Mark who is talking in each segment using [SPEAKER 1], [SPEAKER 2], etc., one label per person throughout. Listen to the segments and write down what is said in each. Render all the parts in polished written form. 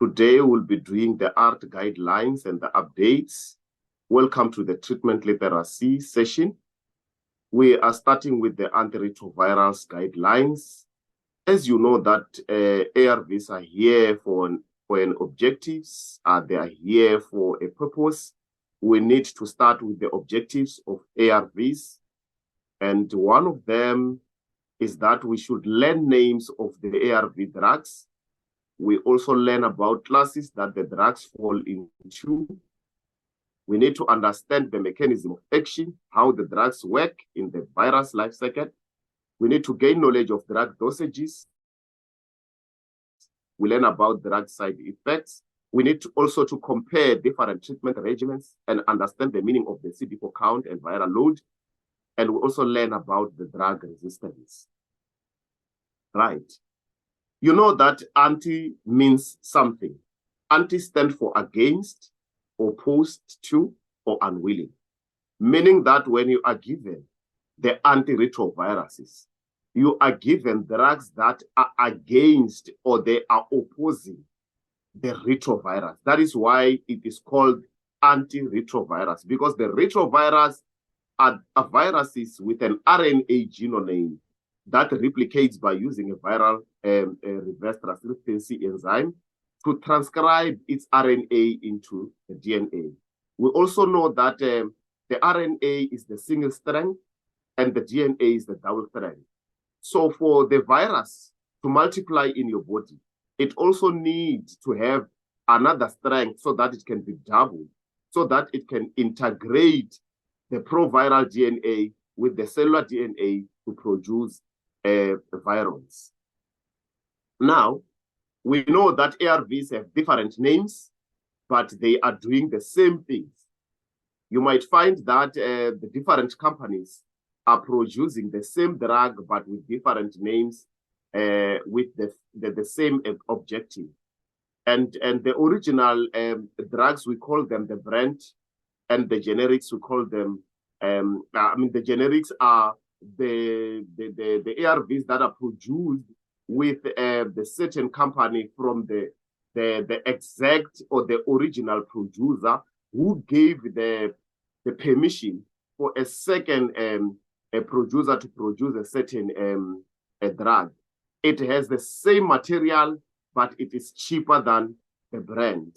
[SPEAKER 1] Today we'll be doing the ART guidelines and the updates. Welcome to the treatment literacy session. We are starting with the antiretrovirals guidelines. As you know that ARVs are here for an objectives, they are here for a purpose. We need to start with the objectives of ARVs. And one of them is that we should learn names of the ARV drugs. We also learn about classes that the drugs fall into. We need to understand the mechanism of action, how the drugs work in the virus life cycle. We need to gain knowledge of drug dosages. We learn about drug side effects. We need to also to compare different treatment regimens and understand the meaning of the CD4 count and viral load. And we also learn about the drug resistance. Right. You know that anti means something. Anti stands for against, opposed to, or unwilling. Meaning that when you are given the antiretroviruses, you are given drugs that are against or they are opposing the retrovirus. That is why it is called antiretrovirus, because the retrovirus are viruses with an RNA genome that replicates by using a viral reverse transcriptase enzyme to transcribe its RNA into the DNA. We also know that the RNA is the single strand and the DNA is the double strand. So for the virus to multiply in your body, it also needs to have another strand so that it can be doubled, so that it can integrate the proviral DNA with the cellular DNA to produce virons. Now, we know that ARVs have different names, but they are doing the same things. You might find that the different companies are producing the same drug, but with different names, with the same objective. And the original drugs, we call them the brand, and the generics, we call them, the generics are the ARVs that are produced with the certain company from the exact or the original producer who gave the permission for a second a producer to produce a certain a drug. It has the same material, but it is cheaper than the brand.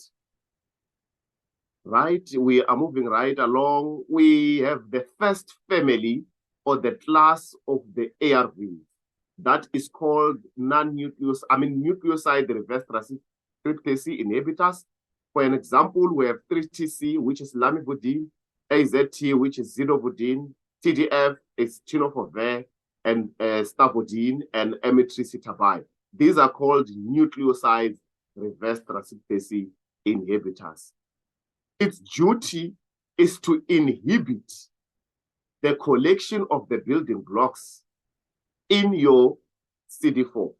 [SPEAKER 1] Right? We are moving right along. We have the first family or the class of the ARVs. That is called nucleoside reverse transcriptase inhibitors. For an example, we have 3TC, which is lamivudine, AZT, which is zidovudine, TDF is tenofovir, and stavudine, and amitriptyline. These are called nucleoside reverse transcriptase inhibitors. Its duty is to inhibit the collection of the building blocks in your CD4.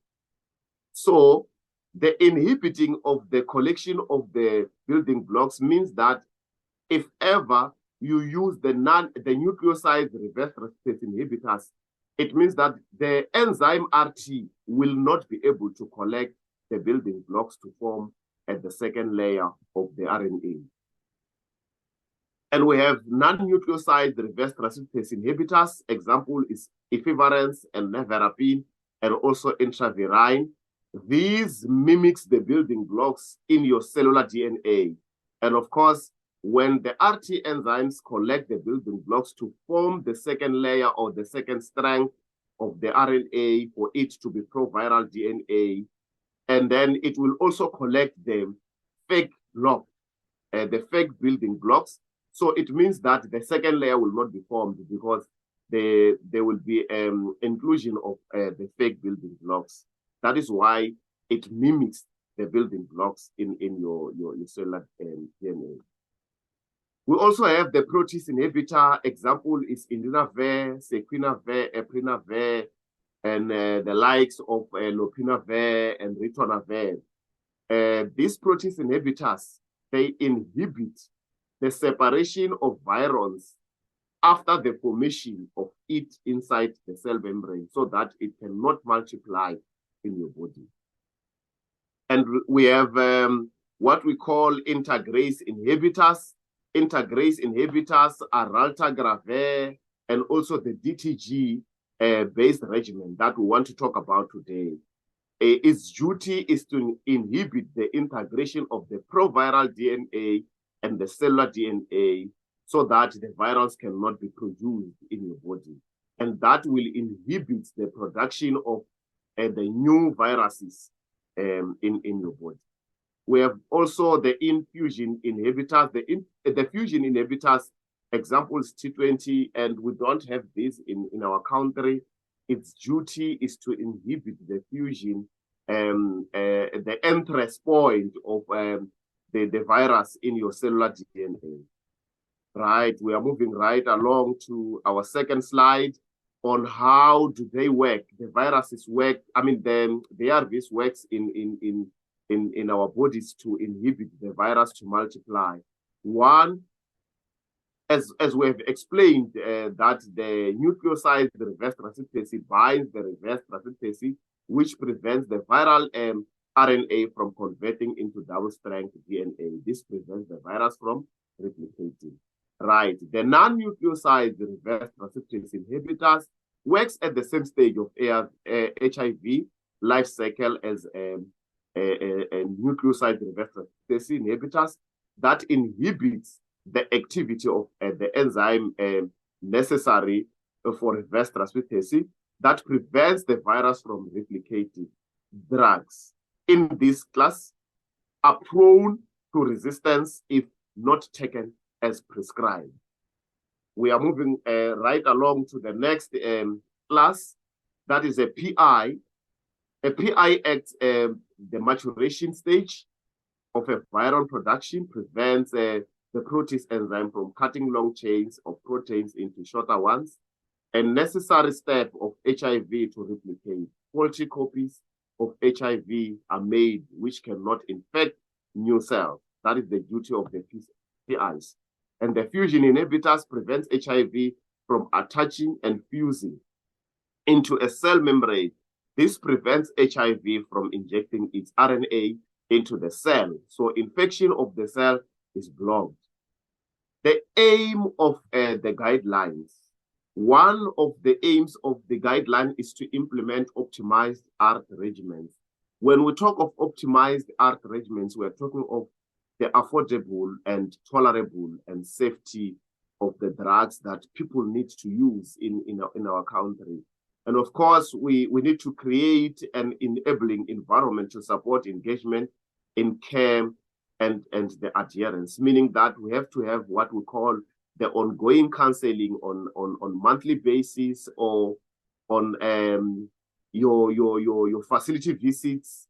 [SPEAKER 1] So the inhibiting of the collection of the building blocks means that if ever you use the nucleoside reverse transcriptase inhibitors, it means that the enzyme RT will not be able to collect the building blocks to form at the second layer of the RNA. And we have non-nucleoside reverse transcriptase inhibitors. Example is efavirenz and nevirapine, and also intravirine. These mimics the building blocks in your cellular DNA. And of course, when the RT enzymes collect the building blocks to form the second layer or the second strand of the RNA for it to be proviral DNA, and then it will also collect the fake block, the fake building blocks. So it means that the second layer will not be formed because there will be inclusion of the fake building blocks. That is why it mimics the building blocks in your cellular DNA. We also have the protease inhibitor. Example is indinavir, sequinavir, eprinavir, and the likes of lopinavir and ritonavir. These protease inhibitors, they inhibit the separation of virons after the formation of it inside the cell membrane so that it cannot multiply in your body. And we have what we call integrase inhibitors. Integrase inhibitors are raltegravir, and also the DTG-based regimen that we want to talk about today. Its duty is to inhibit the integration of the proviral DNA and the cellular DNA so that the virus cannot be produced in your body. And that will inhibit the production of the new viruses in your body. We have also the infusion inhibitors. The fusion inhibitors, examples T20, and we don't have this in our country. Its duty is to inhibit the fusion, the entrance point of the virus in your cellular DNA. Right, we are moving right along to our second slide on how do they work. The viruses work, the ARVs works in our bodies to inhibit the virus to multiply. One, as we have explained, that the nucleoside reverse transcriptase binds the reverse transcriptase, which prevents the viral RNA from converting into double-strength DNA. This prevents the virus from replicating. Right, the non-nucleoside reverse transcriptase inhibitors works at the same stage of HIV life cycle as nucleoside reverse transcriptase inhibitors that inhibits the activity of the enzyme necessary for reverse transcriptase that prevents the virus from replicating. Drugs in this class are prone to resistance if not taken as prescribed. We are moving right along to the next class, that is a PI. A PI acts the maturation stage of a viral production, prevents the protease enzyme from cutting long chains of proteins into shorter ones, a necessary step of HIV to replicate. Faulty copies of HIV are made which cannot infect new cells. That is the duty of the PIs. And the fusion inhibitors prevent HIV from attaching and fusing into a cell membrane. This prevents HIV from injecting its RNA into the cell, so infection of the cell is blocked. The aim of the guidelines. One of the aims of the guideline is to implement optimized ART regimens. When we talk of optimized ART regimens, we're talking of the affordable and tolerable and safety of the drugs that people need to use in our country. And of course, we need to create an enabling environment to support engagement in care and the adherence, meaning that we have to have what we call the ongoing counseling on monthly basis, or on your facility visits.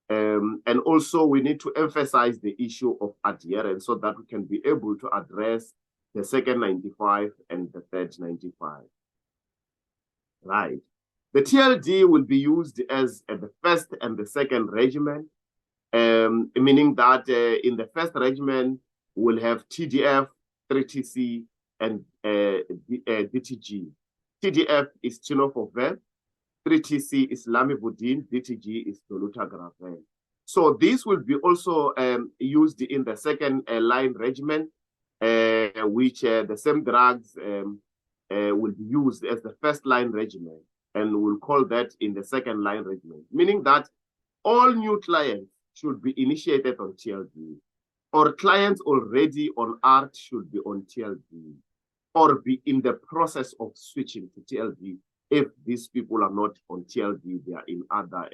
[SPEAKER 1] And also we need to emphasize the issue of adherence so that we can be able to address the second 95 and the third 95. Right. The TLD will be used as the first and the second regimen, meaning that in the first regimen, we'll have TDF, 3TC, and DTG. TDF is tenofovir, 3TC is lamivudine, DTG is dolutegravir. So this will be also used in the second line regimen, which the same drugs will be used as the first line regimen, and we'll call that in the second line regimen, meaning that all new clients should be initiated on TLD, or clients already on ART should be on TLD, or be in the process of switching to TLD. If these people are not on TLD, they are in other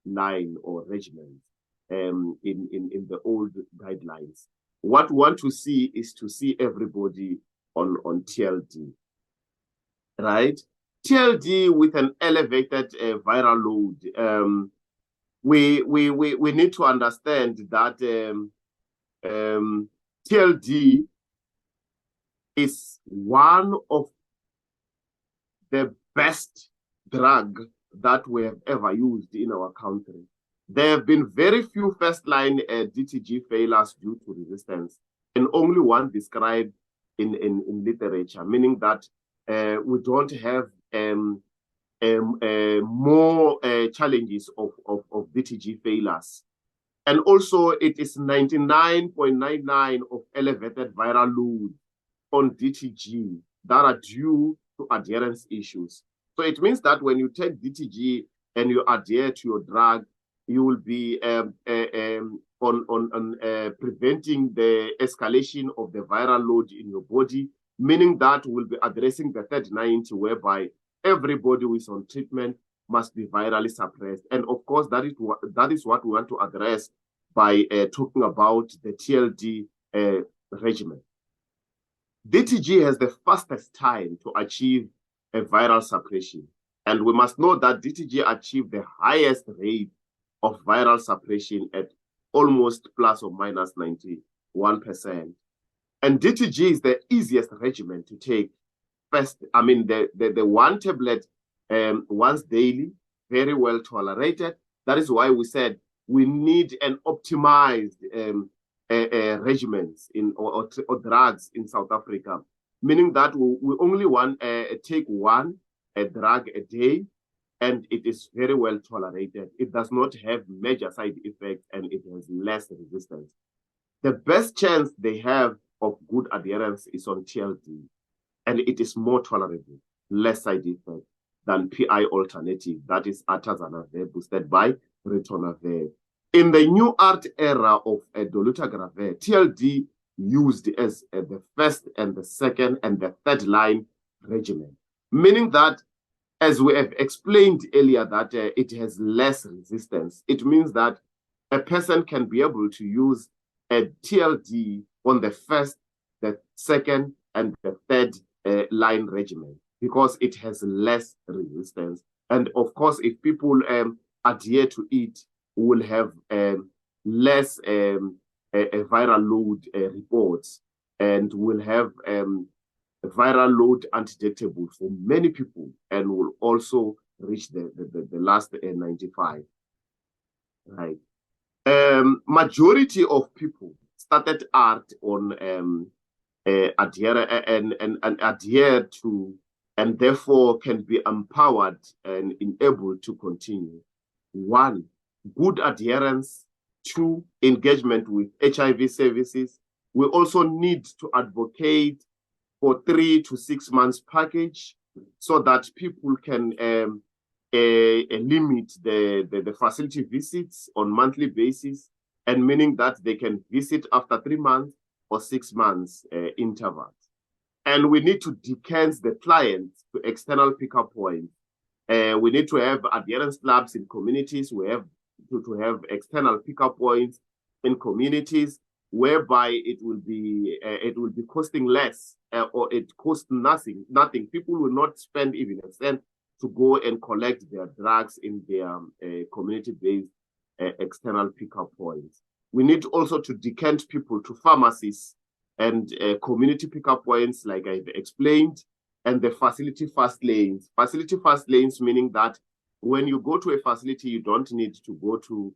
[SPEAKER 1] line or regimens in the old guidelines. What we want to see is to see everybody on TLD, right? TLD with an elevated viral load. We need to understand that TLD is one of the best drug that we have ever used in our country. There have been very few first-line DTG failures due to resistance, and only one described in literature, meaning that we don't have more challenges of DTG failures. And also it is 99.99 of elevated viral load on DTG that are due to adherence issues. So it means that when you take DTG and you adhere to your drug, you will be preventing the escalation of the viral load in your body, meaning that we'll be addressing the third 90, whereby everybody who is on treatment must be virally suppressed. And of course, that is what we want to address by talking about the TLD regimen. DTG has the fastest time to achieve a viral suppression. And we must know that DTG achieved the highest rate of viral suppression at almost plus or minus 91%. And DTG is the easiest regimen to take. First, I mean, the one tablet once daily, very well tolerated. That is why we said we need an optimized regimens or drugs in South Africa, meaning that we only want take one drug a day, and it is very well tolerated. It does not have major side effects, and it has less resistance. The best chance they have of good adherence is on TLD, and it is more tolerable, less side effects than PI alternative, that is atazanavir boosted by ritonavir. In the new art era of dolutegravir, TLD used as the first and the second and the third line regimen, meaning that, as we have explained earlier, that it has less resistance. It means that a person can be able to use a TLD on the first, the second, and the third line regimen because it has less resistance. And of course, if people adhere to it, will have less viral load reports, and will have viral load undetectable for many people, and will also reach the last 95. Right. Majority of people started art on adhere to, and therefore can be empowered and enabled to continue. 1, good adherence. 2, engagement with HIV services. We also need to advocate for 3 to 6 months package so that people can limit the facility visits on monthly basis, and meaning that they can visit after 3 months or 6 months intervals. And we need to decant the clients to external pickup points. We need to have adherence labs in communities. We have to have external pickup points in communities, whereby it will be costing less, or it costs nothing. People will not spend even a cent to go and collect their drugs in their community-based external pickup points. We need also to decant people to pharmacies and community pickup points, like I've explained, and the facility fast lanes. Facility fast lanes meaning that when you go to a facility, you don't need to go to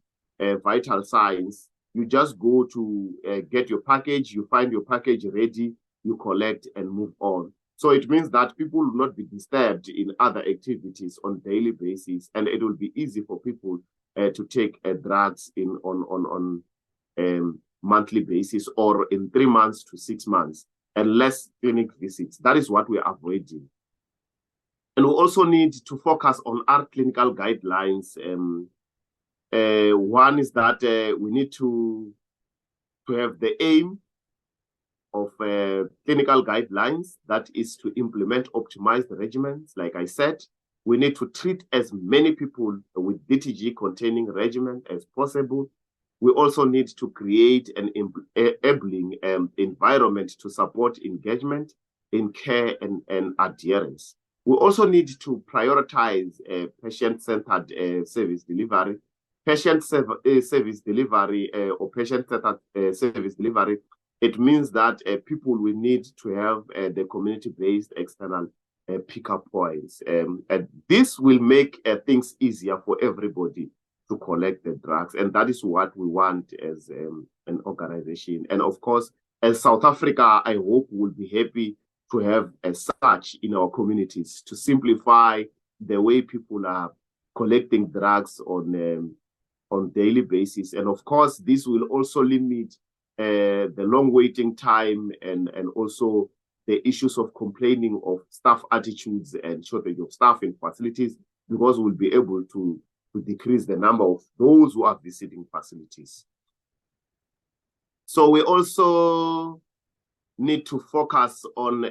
[SPEAKER 1] vital signs. You just go to get your package, you find your package ready, you collect and move on. So it means that people will not be disturbed in other activities on a daily basis, and it will be easy for people to take drugs on monthly basis, or in 3 months to 6 months, and less clinic visits. That is what we are avoiding. And we also need to focus on our clinical guidelines. One is that we need to have the aim of clinical guidelines, that is to implement optimized regimens. Like I said, we need to treat as many people with DTG containing regimen as possible. We also need to create an enabling environment to support engagement in care and adherence. We also need to prioritize patient-centered service delivery. Service delivery or patient-centered service delivery, it means that people will need to have the community-based external pickup points. And this will make things easier for everybody to collect the drugs. And that is what we want as an organization. And of course, as South Africa, I hope we'll be happy to have as such in our communities to simplify the way people are collecting drugs on on daily basis. And of course, this will also limit the long waiting time and also the issues of complaining of staff attitudes and shortage of staff in facilities, because we'll be able to decrease the number of those who are visiting facilities. So we also need to focus on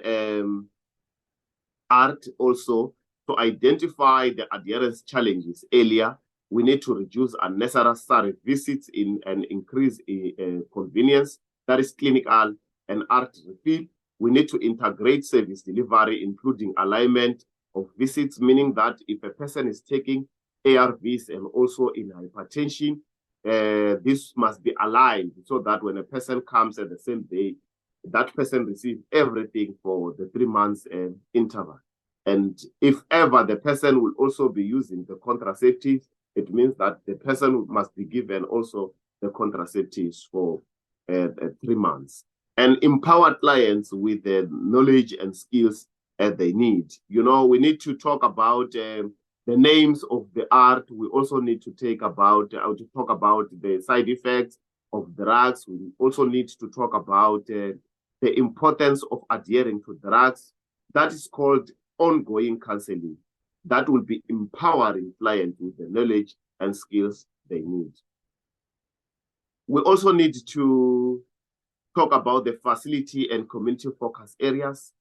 [SPEAKER 1] ART also to identify the adherence challenges earlier. We need to reduce unnecessary visits and increase convenience, that is clinical and ART refill. We need to integrate service delivery, including alignment of visits, meaning that if a person is taking ARVs and also in hypertension, this must be aligned so that when a person comes at the same day, that person receives everything for the 3 months interval. And if ever the person will also be using the contraceptives, it means that the person must be given also the contraceptives for 3 months. And empower clients with the knowledge and skills they need. You know, we need to talk about the names of the ART. We also need to talk about the side effects of drugs. We also need to talk about the importance of adhering to drugs. That is called ongoing counseling. That will be empowering clients with the knowledge and skills they need. We also need to talk about the facility and community focus areas.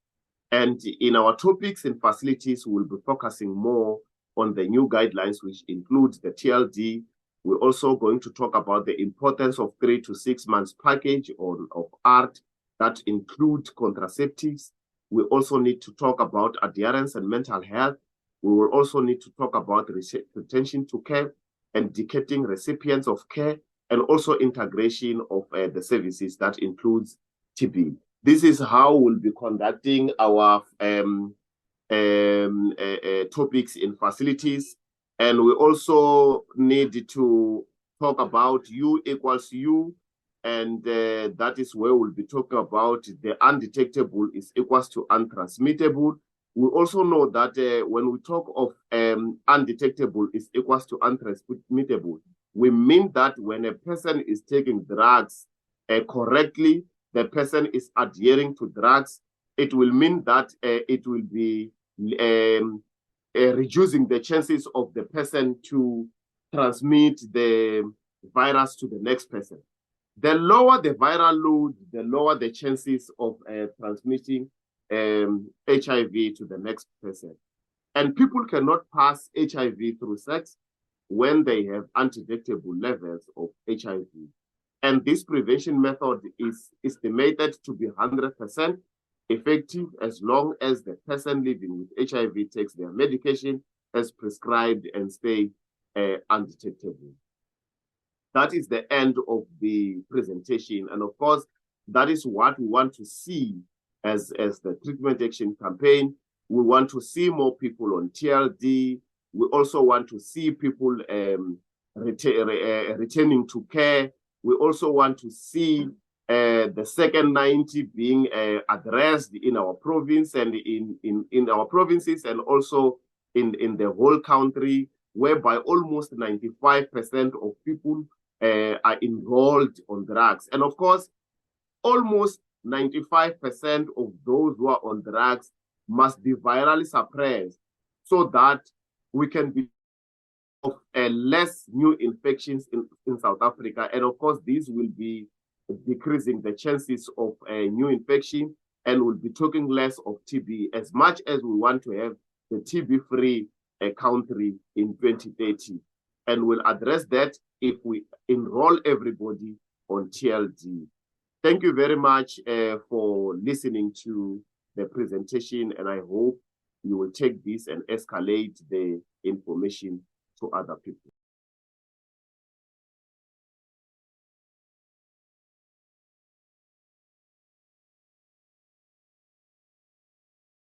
[SPEAKER 1] And in our topics and facilities, we'll be focusing more on the new guidelines, which include the TLD. We're also going to talk about the importance of 3 to 6 months package of ART that include contraceptives. We also need to talk about adherence and mental health. We will also need to talk about retention to care, indicating recipients of care, and also integration of the services that includes TB. This is how we'll be conducting our topics in facilities. And we also need to talk about U equals U, and that is where we'll be talking about the undetectable is equals to untransmittable. We also know that when we talk of undetectable is equals to untransmittable, we mean that when a person is taking drugs correctly, the person is adhering to drugs, it will mean that it will be reducing the chances of the person to transmit the virus to the next person. The lower the viral load, the lower the chances of transmitting HIV to the next person. And people cannot pass HIV through sex when they have undetectable levels of HIV. And this prevention method is estimated to be 100% effective as long as the person living with HIV takes their medication as prescribed and stay undetectable. That is the end of the presentation. And of course, that is what we want to see as the treatment action campaign. We want to see more people on TLD. We also want to see people returning to care. We also want to see the second 90 being addressed in our province and in our provinces and also in the whole country, whereby almost 95% of people are enrolled on drugs. And of course, almost 95% of those who are on drugs must be virally suppressed so that we can be of less new infections in South Africa. And of course, this will be decreasing the chances of a new infection, and we'll be talking less of TB, as much as we want to have the TB-free country in 2030. And we'll address that if we enroll everybody on TLD. Thank you very much for listening to the presentation, and I hope you will take this and escalate the information to other people.